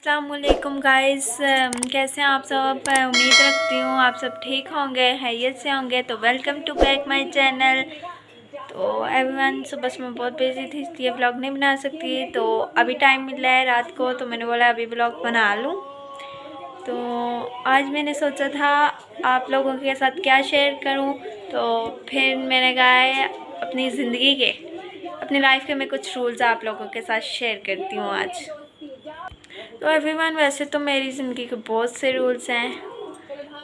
अस्सलामुअलैकुम गाइस, कैसे हैं आप सब। उम्मीद रखती हूँ आप सब ठीक होंगे, हैरियत से होंगे। तो welcome to back my channel. तो एवरीवन, सुबह मैं बहुत बिजी थी इसलिए व्लॉग नहीं बना सकती। तो अभी टाइम मिल रहा है रात को, तो मैंने बोला अभी व्लॉग बना लूँ। तो आज मैंने सोचा था आप लोगों के साथ क्या शेयर करूँ। तो फिर मैंने कहा है अपनी ज़िंदगी के, अपनी लाइफ के मैं कुछ रूल्स आप लोगों के साथ शेयर करती हूँ आज। तो एवरीवन, वैसे तो मेरी ज़िंदगी के बहुत से रूल्स हैं,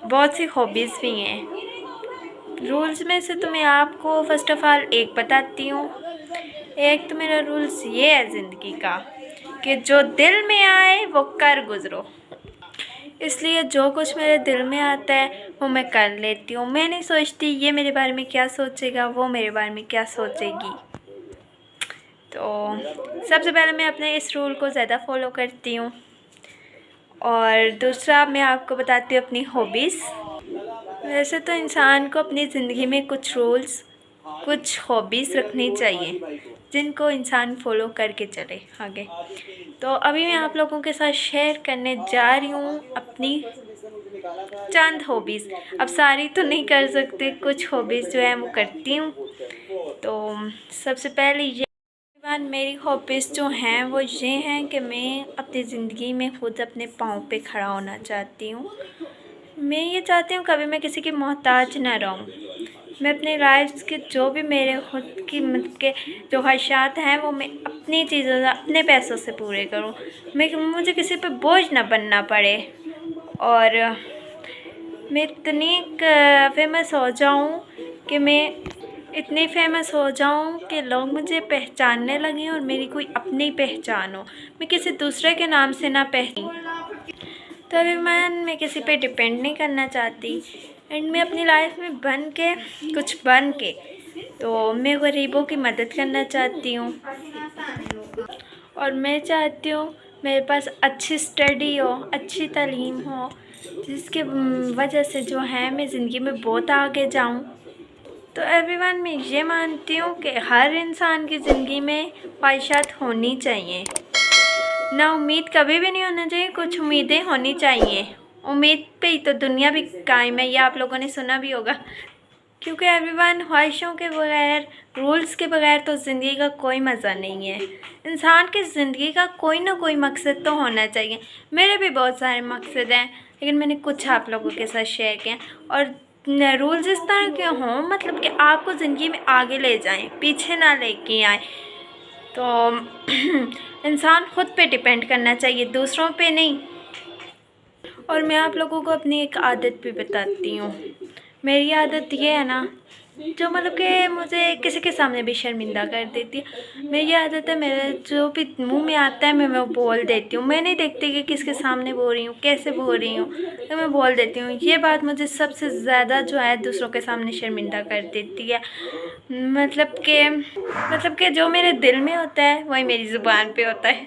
बहुत सी हॉबीज़ भी हैं। रूल्स में से तो मैं आपको फ़र्स्ट ऑफ़ ऑल एक बताती हूँ। एक तो मेरा रूल्स ये है ज़िंदगी का कि जो दिल में आए वो कर गुज़रो। इसलिए जो कुछ मेरे दिल में आता है वो मैं कर लेती हूँ। मैं नहीं सोचती ये मेरे बारे में क्या सोचेगा, वो मेरे बारे में क्या सोचेगी। तो सबसे पहले मैं अपने इस रूल को ज़्यादा फॉलो करती हूँ। और दूसरा मैं आपको बताती हूँ अपनी हॉबीज़। वैसे तो इंसान को अपनी ज़िंदगी में कुछ रूल्स, कुछ हॉबीज़ रखनी चाहिए जिनको इंसान फॉलो करके चले आगे। तो अभी मैं आप लोगों के साथ शेयर करने जा रही हूँ अपनी चंद हॉबीज़। अब सारी तो नहीं कर सकते, कुछ हॉबीज़ जो है वो करती हूँ। तो सबसे पहले ये मेरी हॉबीज़ जो हैं वो ये हैं कि मैं अपनी ज़िंदगी में खुद अपने पाँव पे खड़ा होना चाहती हूँ। मैं ये चाहती हूँ कभी मैं किसी की मोहताज ना रहूँ। मैं अपनी लाइफ के जो भी मेरे खुद की मतलब के जो ख्वाहिशात हैं वो मैं अपनी चीज़ों से, अपने पैसों से पूरे करूँ। मुझे किसी पे बोझ ना बनना पड़े। और मैं इतनी फेमस हो जाऊँ कि मैं इतनी फेमस हो जाऊँ कि लोग मुझे पहचानने लगें और मेरी कोई अपनी पहचान हो, मैं किसी दूसरे के नाम से ना पहचान। तो अभी मैं किसी पे डिपेंड नहीं करना चाहती। एंड मैं अपनी लाइफ में कुछ बन के तो मैं गरीबों की मदद करना चाहती हूँ। और मैं चाहती हूँ मेरे पास अच्छी स्टडी हो, अच्छी तालीम हो, जिसके वजह से जो है मैं ज़िंदगी में बहुत आगे जाऊँ। तो एवरीवन, मैं ये मानती हूँ कि हर इंसान की ज़िंदगी में ख्वाहिशात होनी चाहिए। ना उम्मीद कभी भी नहीं होना चाहिए, कुछ उम्मीदें होनी चाहिए। उम्मीद पे ही तो दुनिया भी कायम है, ये आप लोगों ने सुना भी होगा। क्योंकि एवरीवन, ख्वाहिशों के बगैर, रूल्स के बगैर तो ज़िंदगी का कोई मज़ा नहीं है। इंसान की ज़िंदगी का कोई ना कोई मकसद तो होना चाहिए। मेरे भी बहुत सारे मकसद हैं, लेकिन मैंने कुछ आप लोगों के साथ शेयर किए। और रूल्स इस तरह के हों मतलब कि आपको ज़िंदगी में आगे ले जाएं, पीछे ना लेके आएँ। तो इंसान खुद पे डिपेंड करना चाहिए, दूसरों पे नहीं। और मैं आप लोगों को अपनी एक आदत भी बताती हूँ। मेरी आदत ये है ना, जो मतलब कि मुझे किसी के सामने भी शर्मिंदा कर देती है। मेरी आदत है, मेरे जो भी मुंह में आता है मैं वो बोल देती हूँ। मैं नहीं देखती कि किसके सामने बोल रही हूँ, कैसे बोल रही हूँ, तो मैं बोल देती हूँ। ये बात मुझे सबसे ज़्यादा जो है दूसरों के सामने शर्मिंदा कर देती है। मतलब कि जो मेरे दिल में होता है वही मेरी ज़ुबान पे होता है।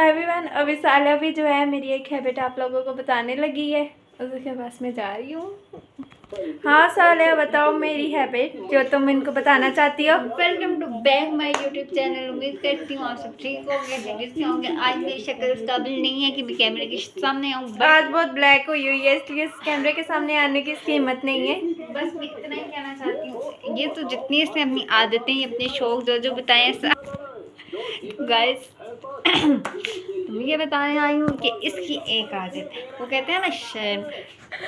एवरीवन, अभी साला भी जो है मेरी एक हैबिट आप लोगों को बताने लगी है, उसके पास मैं जा रही हूँ। हाँ साले, बताओ मेरी हैबिट जो तुम इनको बताना चाहती हो। Welcome to back my YouTube channel. उम्मीद करती हूँ आप सब ठीक होंगे, हैरियत से होंगे। आज मेरी शक्ल इस काबिल नहीं है कि मैं कैमरे के सामने आऊँ। आज बहुत ब्लैक हुई है, इसलिए इस कैमरे के सामने आने की इसकी हिम्मत नहीं है। बस मैं इतना ही कहना चाहती हूँ। ये तो जितनी इसने अपनी आदतें, अपने शौक जो बताए हैं गाइस, तो मैं ये बताने आई हूँ कि इसकी एक आदत है, वो कहते हैं ना शर्म।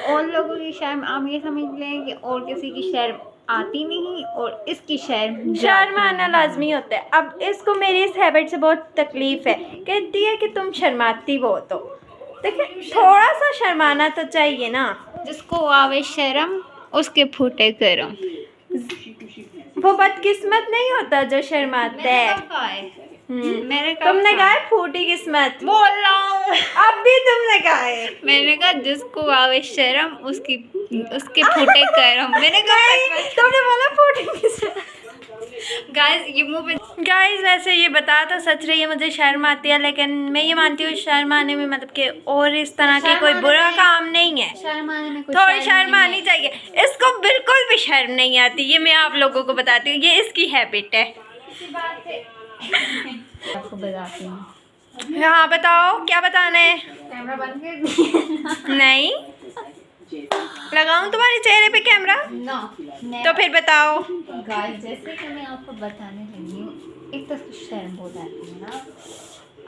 और लोगों की शर्म आप ये समझ लें कि और किसी की शर्म आती नहीं, और इसकी शर्म आना लाजमी होता है। अब इसको मेरी इस हैबिट से बहुत तकलीफ है, कहती है कि तुम शर्माती बहुत हो। देखिए, थोड़ा सा शर्माना तो चाहिए ना। जिसको आवे शर्म उसके फूटे करम। वो बदकिस्मत नहीं होता जो शर्माता है। तुमने कहा है फूटी किस्मत, बोल रहा हूँ। अब भी तुमने कहा है। मैंने कहा जिसको आवे शर्म उसके फूटे करम। मैंने कहा तुमने बोला फूटी किस्मत। गाइस, ये मुंह पे गाइस, वैसे ये बता तो सच रही है, मुझे शर्म आती है, लेकिन मैं ये मानती हूँ शर्म आने में मतलब कि और इस तरह की कोई बुरा काम नहीं है। शर्म आने में थोड़ी शर्म आनी चाहिए। इसको बिल्कुल भी शर्म नहीं आती, ये मैं आप लोगों को बताती हूँ, ये इसकी हैबिट है। आपको बताती हूँ। हाँ बताओ क्या बताना है। कैमरा बंद कर दिया। नहीं लगाऊं तुम्हारे चेहरे पे कैमरा? नो तो फिर बताओ। गाइस जैसे कि मैं आपको बताने लगी हूँ, एक तो शर्म हो जाती है ना।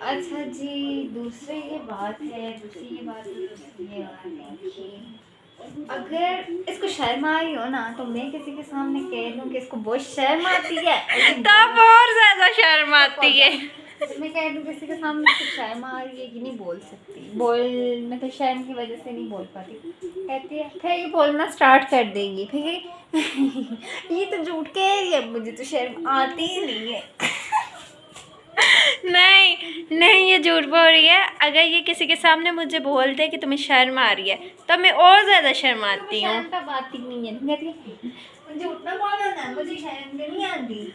अच्छा जी, दूसरी ये बात है कि अगर इसको शर्म आ रही हो ना, तो मैं किसी के सामने कह दूँ कि इसको बहुत शर्म आती है, तब और ज्यादा शर्म आती है। तो मैं कह दूँ किसी के सामने इसको शर्म आ रही है कि नहीं बोल सकती, मैं तो शर्म की वजह से नहीं बोल पाती, कहती है, फिर ये बोलना स्टार्ट कर देंगी, फिर ये तो झूठ कह रही है, मुझे तो शर्म आती ही नहीं है। नहीं नहीं ये झूठ बोल रही है। अगर ये किसी के सामने मुझे बोल दे कि तुम्हें शर्म आ रही है, तब मैं और ज्यादा शर्माती हूँ। शर्म तब आती नहीं है, कहती है, मुझे उठना बोला ना, मुझे शर्म नहीं आती।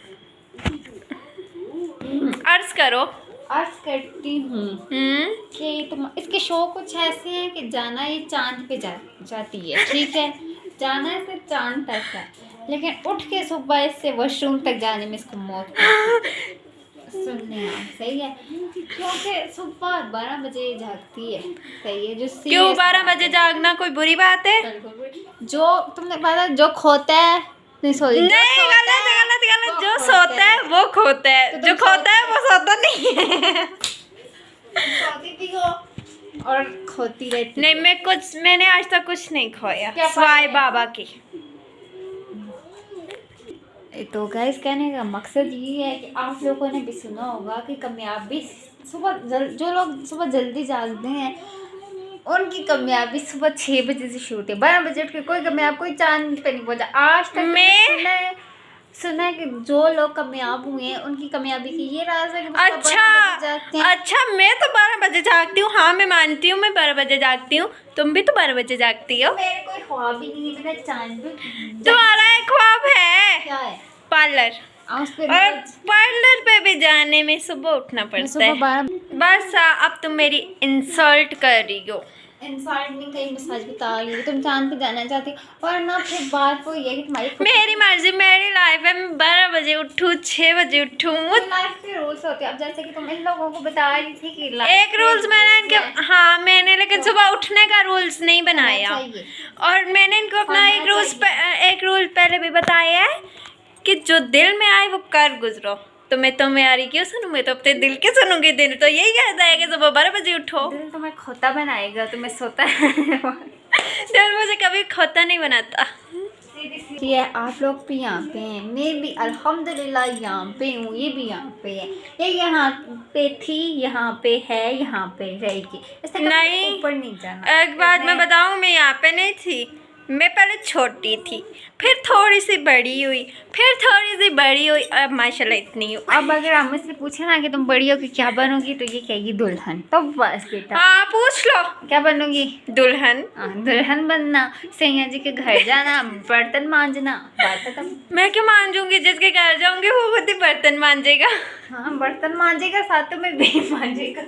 अर्ज करो। अर्ज करती हूँ कि तुम इसके शो कुछ ऐसे हैं कि जाना ये चांद पे जाती है, ठीक है, जाना है सिर्फ चांद तक है, लेकिन उठ के सुबह इससे वॉशरूम तक जाने में इसको मौत सुनने सही है, क्योंकि सुबह 12 बजे जागती है, सही है, जो क्यों 12 बजे जागना कोई बुरी बात है? जो तुमने पता जो खोता है, नहीं सॉरी, नहीं गलत गलत गलत, जो सोता है वो खोता है, जो खोता है वो सोता नहीं है। सोती भी हो और खोती रहती। नहीं मैंने आज तक कुछ नहीं खोया सिवाय बाबा की। तो गाइस कहने का मकसद ये है कि आप लोगों ने भी सुना होगा कि कामयाबी जो लोग सुबह जल्दी जागते हैं उनकी कामयाबी सुबह 6 बजे से शुरू होती है। 12 बजे उठ के कोई चांद पे नहीं पहुंचा आज तक। सुना है कि जो लोग कामयाब हुए हैं उनकी कामयाबी की ये राज है कि अच्छा मैं तो 12 बजे जागती हूँ। हाँ मैं मानती हूँ मैं 12 बजे जागती हूँ। तुम भी तो 12 बजे जागती हो। मेरे कोई ख्वाब ही नहीं है, चांद पे तुम्हारा एक ख्वाब है। क्या है? पार्लर। और पार्लर पे भी जाने में सुबह उठना पड़ता है। बस अब तुम मेरी इंसल्ट कर रही हो। इंसल्ट नहीं कहीं, सच बता रही हूँ, तुम चांद पे जाना चाहती हो। और ना फिर बात वो ये कि तुम्हारी मेरी मर्जी, मेरी लाइफ है। मैं 12 बजे उठूँ 6 बजे उठूँ। लाइफ के रूल्स होते हैं। अब जैसे कि तुम इन लोगों को बता रही थी कि एक रूल्स मैंने इनके मैंने लेकिन सुबह उठने का रूल्स नहीं बनाया। और मैंने इनको अपना एक रूल पहले भी बताया है कि जो दिल में आए वो कर गुजरो। तो मैं तुम्हारी क्यों सुनूं, मैं तो अपने दिल के सुनूंगी। दिल तो यही कहता है कि सुबह 12 बजे उठो। दिल तुम्हें खोता बनाएगा, तुम्हें सोता दिल मुझे कभी खोता नहीं बनाता। ये आप लोग भी यहाँ पे हैं, मैं भी अल्हम्दुलिल्लाह यहाँ पे हूँ, ये भी यहाँ पे है। ये यहाँ पे थी, यहाँ पे है, यहाँ पे रहेगी। इससे नहीं ऊपर नहीं जाना। एक बात मैं बताऊँ, मैं यहाँ पे नहीं थी। मैं पहले छोटी थी, फिर थोड़ी सी बड़ी हुई, फिर थोड़ी सी बड़ी हुई, अब माशाल्लाह इतनी हूँ। अब अगर हम मुझसे पूछे ना कि तुम बड़ी हो कि क्या बनोगी, तो ये कहेगी दुल्हन। तो बस बेटा हाँ पूछ लो क्या बनोगी। दुल्हन। दुल्हन बनना, सैया जी के घर जाना, बर्तन मांजना, बात खत्म। मैं क्यों मांजूंगी, जिसके घर जाऊंगी वो खुद ही बर्तन मांजेगा। हाँ बर्तन मांजेगा, साथ में भी मांजेगा।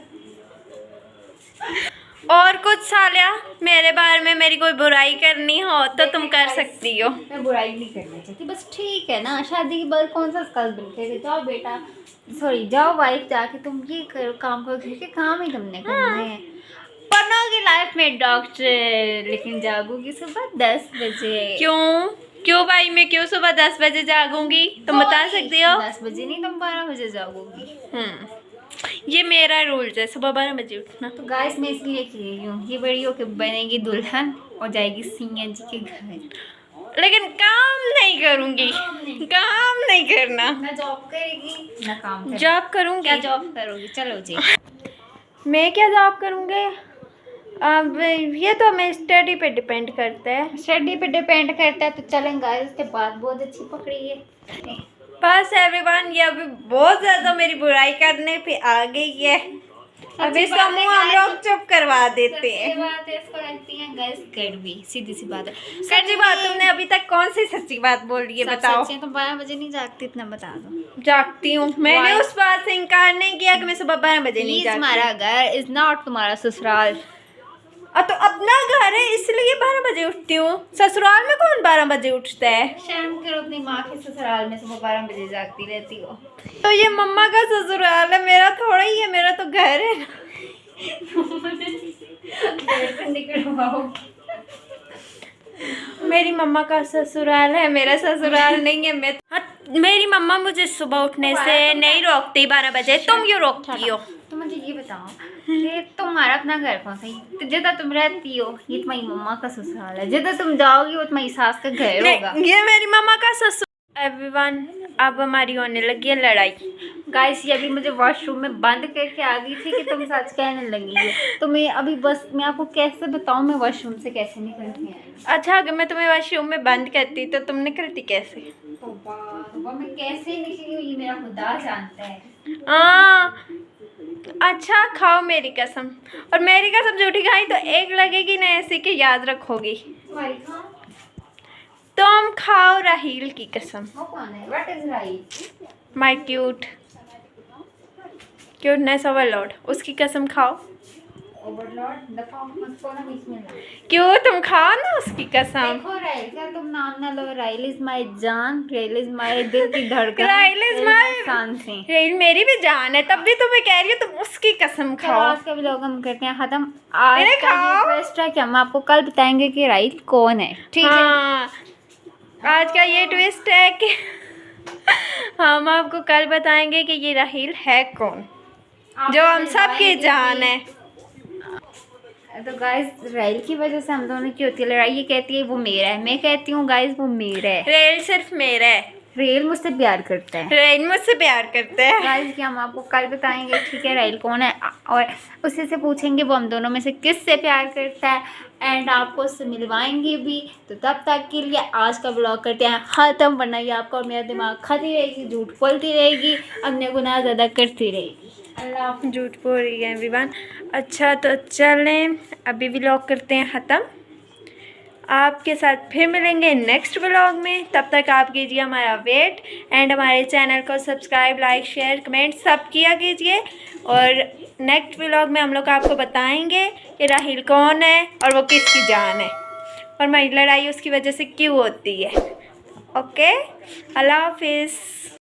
और कुछ सालिया मेरे बारे में मेरी कोई बुराई करनी हो तो तुम कर सकती हो। मैं बुराई नहीं करना चाहती, बस ठीक है ना, शादी के बाद कौन सा स्कल बनते थे। जाओ बेटा, सॉरी जाओ वाइफ, जाके तुम ये करो, काम करो, घर के काम ही तुमने करने हैं। बनोगी लाइफ में डॉक्टर, लेकिन जागोगी सुबह 10 बजे। क्यों भाई, मैं क्यों सुबह 10 बजे जागूंगी, तुम बता सकती हो। 10 बजे नहीं, तुम 12 बजे जागोगी। ये मेरा रूल्स है, सुबह 12 बजे उठना। तो गाइस मैं इसलिए कह रही हूँ, ये बड़ी होकर बनेगी दुल्हन और जाएगी सिया जी के घर। लेकिन काम नहीं करूँगी, काम नहीं करना। ना जॉब करेगी ना काम करेगी। जॉब करूँगी। क्या जॉब करोगी? चलो जी। मैं क्या जॉब करूँगी, अब ये तो हमें स्टडी पे डिपेंड करता है। स्टडी पे डिपेंड करता है तो चलें गाइस। उसके बाद बहुत अच्छी पकड़ी है। बस एवरीवन, ये अभी बहुत ज़्यादा मेरी बुराई करने पे आ गई है। अब इसका मुँह हम लोग चुप करवा देते हैं। बात है, इसको रखती हैं गाइस कड़वी, सीधी सी बात है। सच्ची बात, तुमने अभी तक कौन सी सच्ची बात बोल रही है बताओ। तुम 12 बजे नहीं जागती, इतना बता दो। जागती हूँ, मैंने उस बात से इनकार नहीं किया कि मैं सुबह 12 बजे नहीं जागती। तुम्हारा घर इज नॉट तुम्हारा ससुराल। और तो अपना घर है इसलिए 12 बजे उठती हूँ। ससुराल में कौन 12 बजे उठता है? शर्म करो, अपनी माँ के ससुराल में सुबह 12 बजे जागती रहती हो। तो ये मम्मा का ससुराल है, मेरा थोड़ा ही है, मेरा तो घर है। घर से निकलवाओ। मेरी मम्मा का ससुराल है, मेरा ससुराल नहीं है। मेरी मम्मा मुझे सुबह उठने से नहीं रोकती 12 बजे। तुम क्यों रोकती हो? तो मुझे ये बताओ कि तुम्हारा अपना घर कौन सा है? तो जिधर तुम रहती हो ये तुम्हारी मम्मा का ससुराल है, जिधर तुम जाओगी वो तुम्हारी सास का घर होगा। ये मेरी मम्मा का ससुर। एवरीवन, अब हमारी होने लगी है लड़ाई। गाइस ये अभी मुझे वॉशरूम में बंद करके आ गई थी कि तुम सच कहने लगी हो। तो मैं अभी बस मैं आपको कैसे बताऊं मैं वॉशरूम से कैसे निकलती आई। अच्छा, अगर मैं तुम्हें वॉशरूम में बंद करती तो तुम निकलती कैसे? तौबा मैं कैसे निकली हूँ ये मेरा खुदा जानता है। अच्छा, खाओ मेरी कसम। और मेरी कसम झूठी खाई तो एक लगेगी ना ऐसी कि याद रखोगी। तुम्हारी खाओ। तुम खाओ राहील की कसम। वो कौन है? What is right? My cuteness overload, उसकी कसम खाओ। ओवरलॉर्ड दफा मुझको ना बीच में ला। क्यों? तुम खाओ ना उसकी कसम। देखो राइल का तुम नाम ना लो। राइल इज माय जान, राइल इज माय दिल की धड़कन, राइल इज माय सांसें। राहील मेरी भी जान है, तब भी तुम्हें कह रही हो तुम उसकी कसम तो खाओ। आज का व्लॉग हम करते हैं खत्म। आज अरे का खाओ। ये ट्विस्ट है कि हम आपको कल बताएंगे कि राइल कौन है। ठीक है। हाँ, आज का ये ट्विस्ट है कि हम आपको कल बताएंगे कि ये राहील है कौन, जो हम सब की जान है। तो गाइस राइल की वजह से हम दोनों की होती है लड़ाई। ये कहती है वो मेरा है, मैं कहती हूँ गाइस वो मेरा है। राहील सिर्फ मेरा है। राइल मुझसे प्यार करता है। राहील मुझसे प्यार करते हैं। गाइस कि हम आपको कल बताएंगे ठीक है राइल कौन है, और उसी से पूछेंगे वो हम दोनों में से किससे प्यार करता है, एंड आपको उससे मिलवाएंगे भी। तो तब तक के लिए आज का ब्लॉग करते हैं ख़त्म, वरना ये आपका और मेरा दिमाग खाती रहेगी, झूठ बोलती रहेगी, अपने गुनाह ज़्यादा करती रहेगी। अल्लाह झूठ बोल रही है एवरीवन। अच्छा तो चलें, अभी व्लॉग करते हैं ख़त्म। आपके साथ फिर मिलेंगे नेक्स्ट व्लॉग में। तब तक आप कीजिए हमारा वेट, एंड हमारे चैनल को सब्सक्राइब, लाइक, शेयर, कमेंट सब किया कीजिए। और नेक्स्ट व्लॉग में हम लोग आपको बताएंगे कि राहील कौन है और वो किसकी जान है, और हमारी लड़ाई उसकी वजह से क्यों होती है। ओके, अल्लाह हाफिज़।